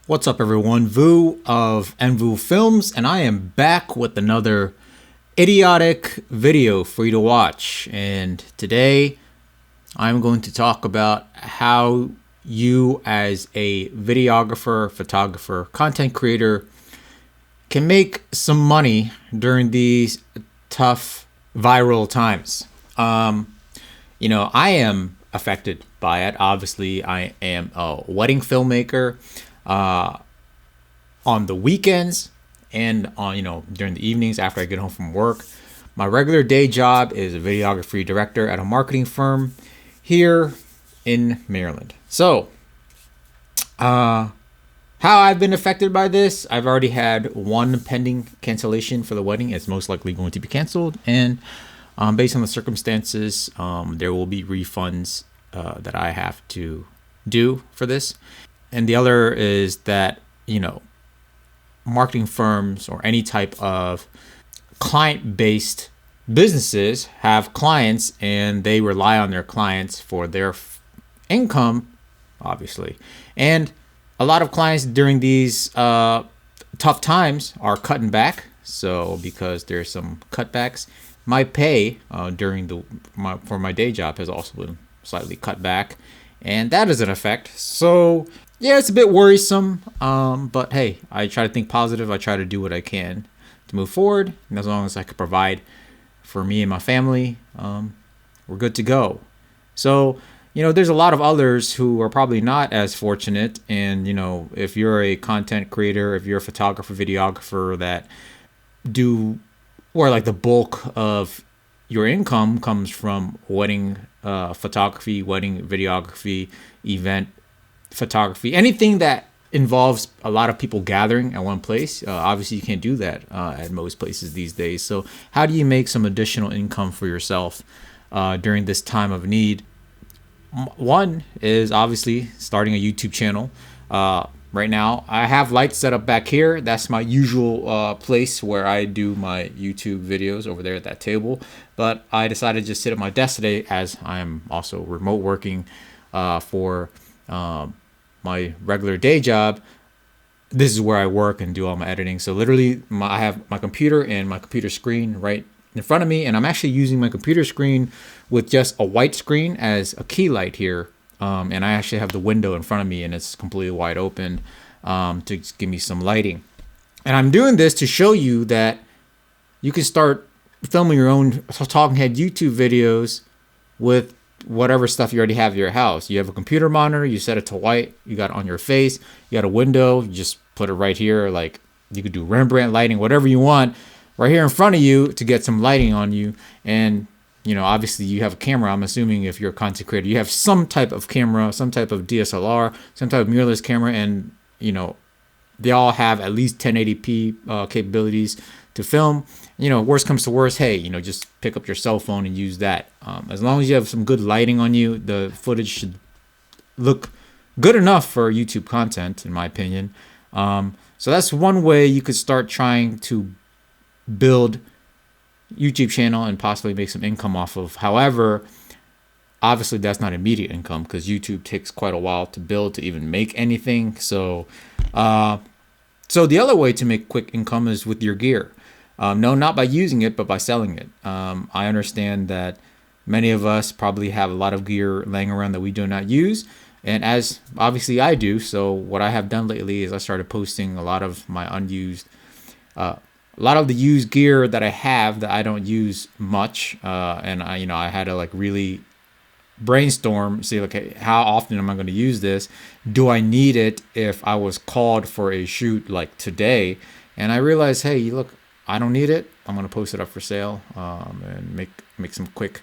What's up, everyone? Vu of Envu Films, and I am back with another idiotic video for you to watch. And today I'm going to talk about how you as a videographer, photographer, content creator can make some money during these tough viral times. I am affected by it. Obviously, I am a wedding filmmaker. On the weekends and on during the evenings after I get home from work. My regular day job is a videography director at a marketing firm here in Maryland. So how I've been affected by this, I've already had one pending cancellation for the wedding. It's most likely going to be canceled, and based on the circumstances, there will be refunds that I have to do for this. And the other is that marketing firms or any type of client-based businesses have clients, and they rely on their clients for their income, obviously. And a lot of clients during these tough times are cutting back. So because there's some cutbacks, my pay for my day job has also been slightly cut back, and that is an effect. So yeah, it's a bit worrisome, but hey, I try to think positive. I try to do what I can to move forward, and as long as I can provide for me and my family, we're good to go. So, there's a lot of others who are probably not as fortunate, and if you're a content creator, if you're a photographer, videographer that where like the bulk of your income comes from wedding photography, wedding videography, event photography, anything that involves a lot of people gathering at one place. Obviously you can't do that at most places these days. So how do you make some additional income for yourself during this time of need? One is obviously starting a YouTube channel. Right now I have lights set up back here. That's my usual place where I do my YouTube videos, over there at that table. But I decided to just sit at my desk today, as I am also remote working for my regular day job. This is where I work and do all my editing. So literally I have my computer and my computer screen right in front of me, and I'm actually using my computer screen with just a white screen as a key light here. And I actually have the window in front of me, and it's completely wide open to give me some lighting. And I'm doing this to show you that you can start filming your own talking head YouTube videos with whatever stuff you already have at your house. You have a computer monitor, you set it to white, you got it on your face, you got a window, you just put it right here. Like, you could do Rembrandt lighting, whatever you want, right here in front of you to get some lighting on you. And obviously you have a camera. I'm assuming if you're a content creator, you have some type of camera, some type of DSLR, some type of mirrorless camera, and they all have at least 1080p capabilities to film. Worst comes to worst, hey, just pick up your cell phone and use that. As long as you have some good lighting on you, the footage should look good enough for YouTube content, in my opinion. So that's one way you could start trying to build YouTube channel and possibly make some income off of. However, obviously that's not immediate income, because YouTube takes quite a while to build, to even make anything. So the other way to make quick income is with your gear. No, not by using it, but by selling it. I understand that many of us probably have a lot of gear laying around that we do not use, and as obviously I do. So what I have done lately is I started posting a lot of my unused, a lot of the used gear that I have that I don't use much, and I had to like really brainstorm, see, okay, how often am I going to use this? Do I need it if I was called for a shoot like today? And I realized, hey, look, I don't need it. I'm going to post it up for sale and make some quick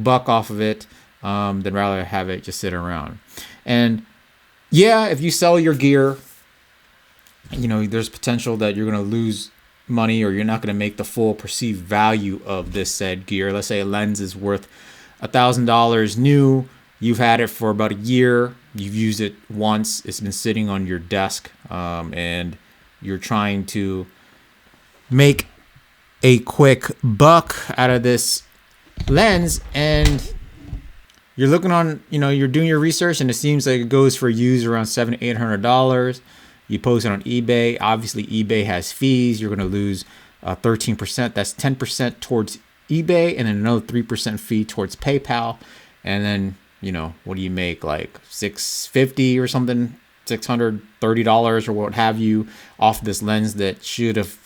buck off of it, than rather have it just sit around. And yeah, if you sell your gear, there's potential that you're going to lose money, or you're not going to make the full perceived value of this said gear. Let's say a lens is worth $1,000 new. You've had it for about a year. You've used it once. It's been sitting on your desk, and you're trying to make a quick buck out of this lens, and you're looking on, you're doing your research, and it seems like it goes for used around $700-800. You post it on eBay. Obviously, eBay has fees. You're going to lose 13%. That's 10% towards eBay, and then another 3% fee towards PayPal. And then, what do you make? Like $650 or something, $630 or what have you off this lens that should have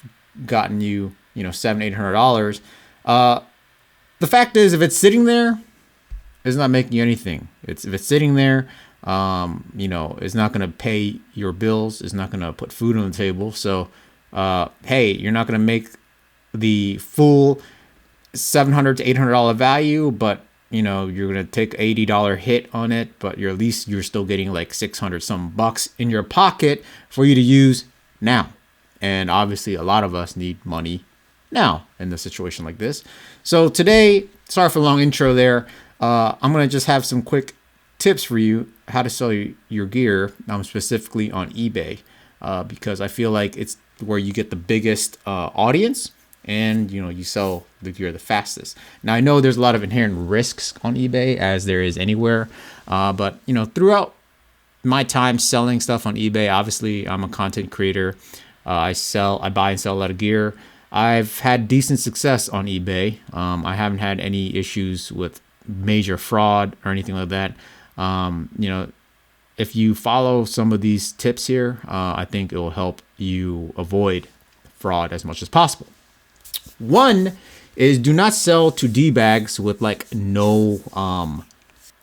gotten you, $700-800. The fact is, if it's sitting there, it's not making you anything. If it's sitting there, it's not going to pay your bills. It's not going to put food on the table. So, hey, you're not going to make the full $700 to $800 value, but you're going to take $80 hit on it, but at least you're still getting like 600 some bucks in your pocket for you to use now. And obviously a lot of us need money now in a situation like this. So today, sorry for the long intro there. I'm going to just have some quick tips for you how to sell your gear, specifically on eBay, because I feel like it's where you get the biggest audience, and you sell the gear the fastest. Now I know there's a lot of inherent risks on eBay, as there is anywhere, but throughout my time selling stuff on eBay, obviously I'm a content creator. I buy and sell a lot of gear. I've had decent success on eBay. I haven't had any issues with major fraud or anything like that. If you follow some of these tips here, I think it will help you avoid fraud as much as possible. One is, do not sell to D-bags with like no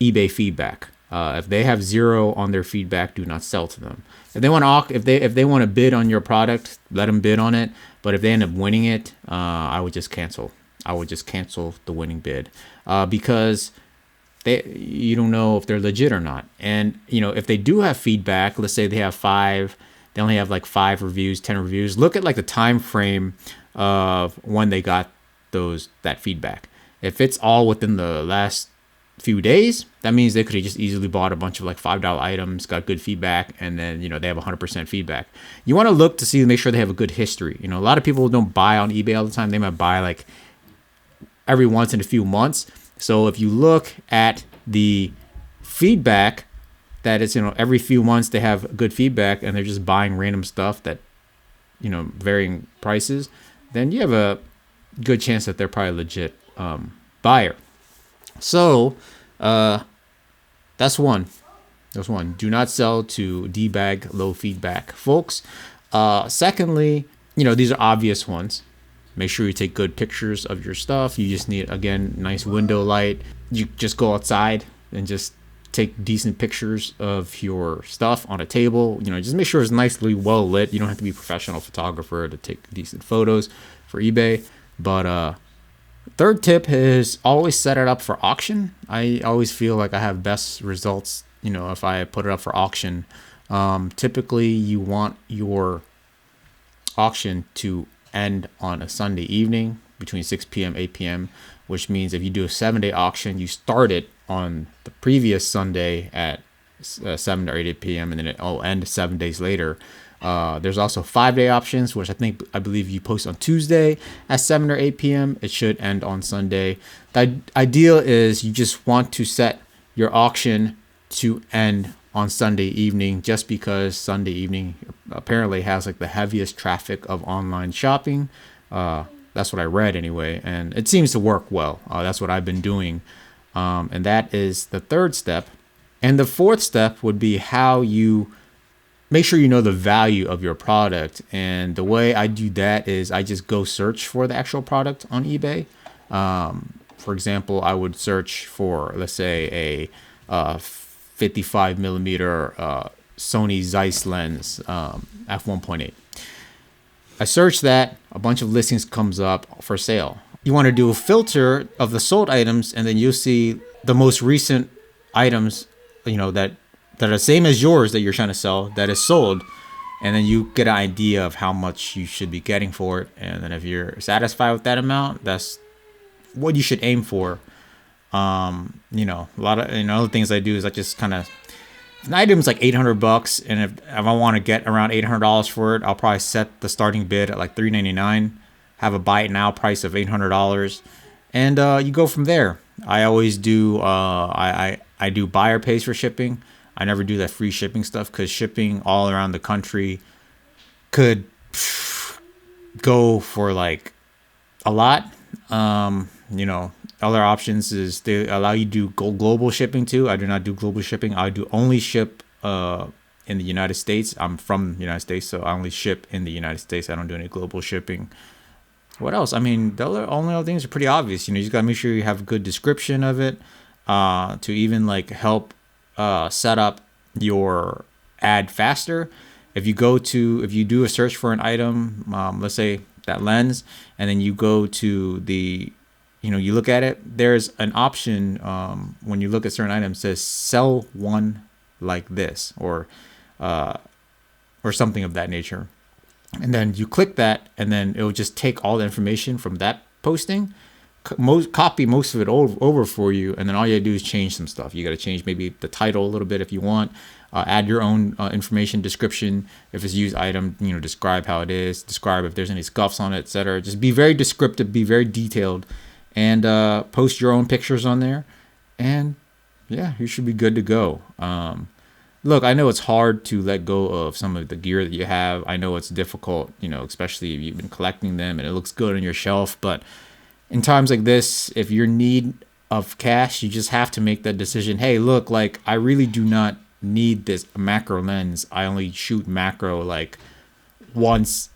eBay feedback. If they have 0 on their feedback, do not sell to them. If they want to bid on your product, let them bid on it. But if they end up winning it, I would just cancel. I would just cancel the winning bid, because you don't know if they're legit or not. And if they do have feedback, let's say they only have like 5 reviews, 10 reviews. Look at like the time frame of when they got that feedback. If it's all within the last few days, that means they could have just easily bought a bunch of like $5 items, got good feedback, and then they have 100% feedback. You want to look to make sure they have a good history. A lot of people don't buy on eBay all the time. They might buy like every once in a few months. So if you look at the feedback, that is, every few months they have good feedback, and they're just buying random stuff that, varying prices, then you have a good chance that they're probably a legit buyer. So that's one. Do not sell to D-bag, low feedback folks. Secondly, these are obvious ones. Make sure you take good pictures of your stuff. You just need, again, nice window light. You just go outside and just take decent pictures of your stuff on a table. Just make sure it's nicely well lit. You don't have to be a professional photographer to take decent photos for eBay. But third tip is always set it up for auction. I always feel like I have best results, if I put it up for auction. Typically, you want your auction to end on a Sunday evening between 6 p.m. 8 p.m., which means if you do a 7-day auction, you start it on the previous Sunday at 7 or 8 p.m. and then it'll end 7 days later. There's also 5-day options, which I believe you post on Tuesday at 7 or 8 p.m. It should end on Sunday. The ideal is you just want to set your auction to end on Sunday evening, just because Sunday evening apparently has like the heaviest traffic of online shopping. That's what I read anyway, and it seems to work well. That's what I've been doing, and that is the third step. And the fourth step would be how you make sure you know the value of your product. And the way I do that is I just go search for the actual product on eBay. For example, I would search for, let's say, a 55 millimeter Sony Zeiss lens, f1.8. I search that, a bunch of listings comes up for sale. You want to do a filter of the sold items, and then you'll see the most recent items, that are the same as yours that you're trying to sell, that is sold. And then you get an idea of how much you should be getting for it. And then if you're satisfied with that amount, that's what you should aim for. A lot of other things I do is I just kind of, if an item's like $800, and if I want to get around $800 for it, I'll probably set the starting bid at like $399, have a buy it now price of $800, and you go from there. I always do I do buyer pays for shipping. I never do that free shipping stuff because shipping all around the country could go for like a lot. You know, other options is they allow you to do global shipping too. I do not do global shipping. I do only ship in the United States. I'm from the United States, so I only ship in the United States. I don't do any global shipping. What else? I mean, the only other things are pretty obvious. You know, you just gotta make sure you have a good description of it, to even like help set up your ad faster. If you do a search for an item, let's say that lens, and then you go to you look at it, there's an option when you look at certain items, says sell one like this, or something of that nature. And then you click that, and then it will just take all the information from that posting, copy most of it over for you, and then all you gotta do is change some stuff. You gotta change maybe the title a little bit if you want, add your own information, description. If it's used item, describe how it is, describe if there's any scuffs on it, etc. Just be very descriptive, be very detailed, and post your own pictures on there, and yeah, you should be good to go. Look, I know it's hard to let go of some of the gear that you have. I know it's difficult, especially if you've been collecting them and it looks good on your shelf. But in times like this, if you're in need of cash, you just have to make that decision. Hey, look, like I really do not need this macro lens. I only shoot macro like once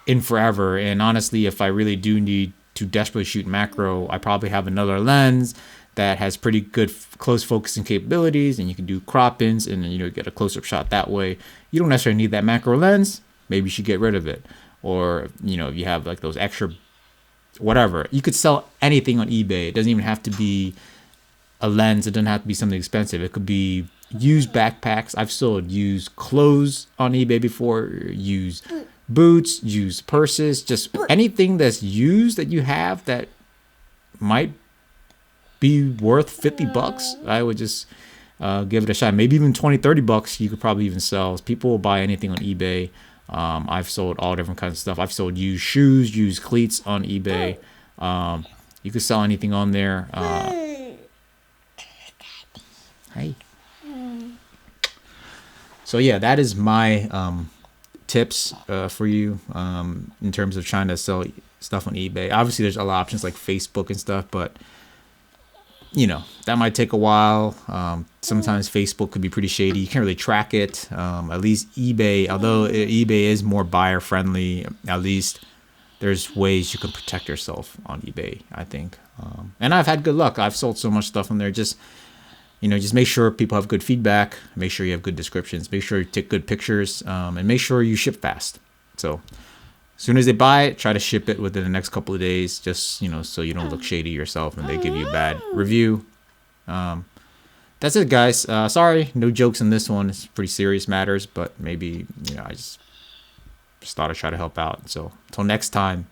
in forever. And honestly, if I really do need to desperately shoot macro, I probably have another lens that has pretty good close focusing capabilities, and you can do crop-ins and then get a close-up shot that way. You don't necessarily need that macro lens. Maybe you should get rid of it. Or if you have like those extra whatever, you could sell anything on eBay. It doesn't even have to be a lens. It doesn't have to be something expensive. It could be used backpacks. I've sold used clothes on eBay before, used boots, used purses, just anything that's used that you have that might be worth $50. I would just give it a shot. Maybe even $20-$30 you could probably even sell. People will buy anything on eBay. I've sold all different kinds of stuff. I've sold used shoes, used cleats on eBay. You could sell anything on there. Hey. So yeah, that is my tips for you in terms of trying to sell stuff on eBay. Obviously, there's a lot of options like Facebook and stuff, but that might take a while. Sometimes Facebook could be pretty shady. You can't really track it. At least eBay, although eBay is more buyer friendly, at least there's ways you can protect yourself on eBay, I think. And I've had good luck. I've sold so much stuff on there. Just make sure people have good feedback. Make sure you have good descriptions. Make sure you take good pictures, and make sure you ship fast. So as soon as they buy it, try to ship it within the next couple of days, just, so you don't look shady yourself and they give you a bad review. That's it, guys. Sorry, no jokes in this one. It's pretty serious matters, but maybe, I just thought I'd try to help out. So until next time,